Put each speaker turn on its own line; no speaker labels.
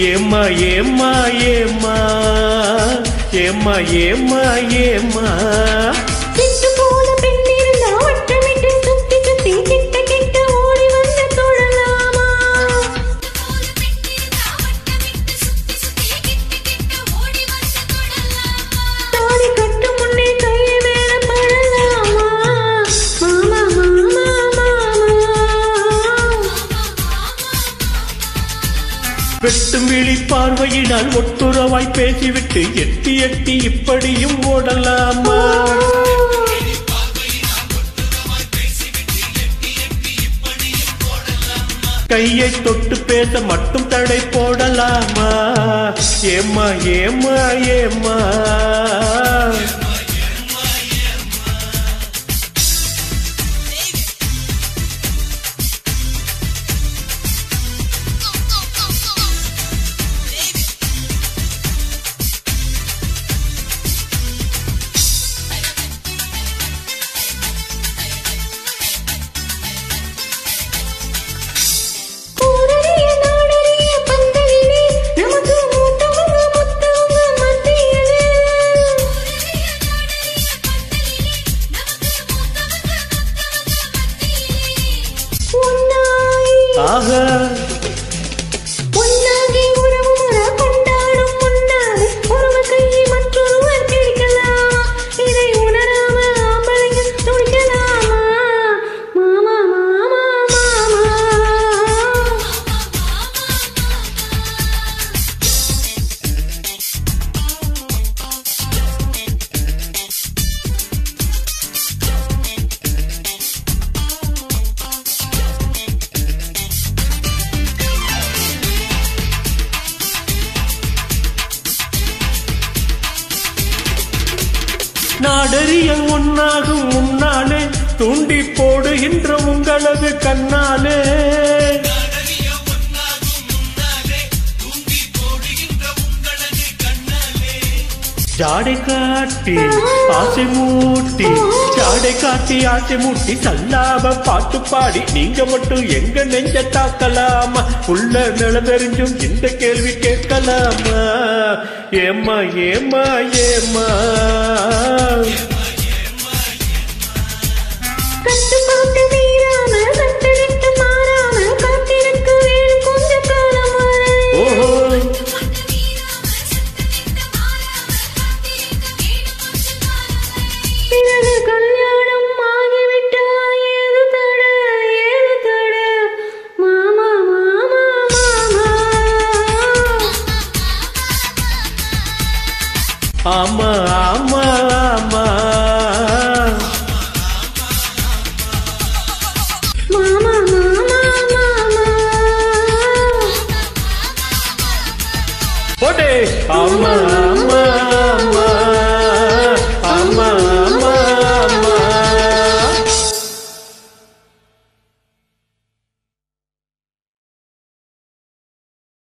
ஏம்மா ஏம்மா ஏம்மா ஏம்மா ஏம்மா ஏம்மா
கிட்டு போல பெண் இருந்தா வட்டமிட்டு சுத்தி சுத்தி கிட்ட கிட்ட ஓடி வந்து தொடலாமா தாலி கட்டு முன்னே கையை மேல படலாமா மாமா மாமா
வெட்டும் விழி பார்வையினால் ஒட்டுறவாய் பேசிவிட்டு எட்டி எட்டி இப்படியும் ஓடலாமா கையை தொட்டு பேச மட்டும் தடை போடலாமா ஏம்மா ஏம்மா ஏம்மா
ஒன்னாகி உறவு முறை கொண்டாடும் முன்னாடி ஒருவர் கையை மற்றொருவர் பிடிக்கலாமா இதை உணராம ஆம்பளைங்க துடிக்கலாமா மாமா மாமா மாமா
நாடறிய ஒன்னாகும் முன்னாலே தூண்டி போடுகின்ற உங்களது கண்ணாலே ஜாடை காட்டி ஆசை மூட்டி ஜாடை காட்டி ஆசை மூட்டி சல்லாப பாட்டு பாடி நீங்க மட்டும் எங்க நெஞ்ச தாக்கலாமா உள்ள நிலவெறிஞ்சும் இந்த கேள்வி கேட்கலாமா ஏம்மா ஏம்மா ஏம்மா
கட்டுப்பாட்டு மீறாம கட்டளிட்டு மாறாம காத்திருக்க வேணும் கொஞ்ச காலம் வரை
ஓஹோ
பிறகு கல்யாணம் ஆகிவிட்டா ஏது தட மாமா மாமா மாமா
ஆமா ஆமா ஆமா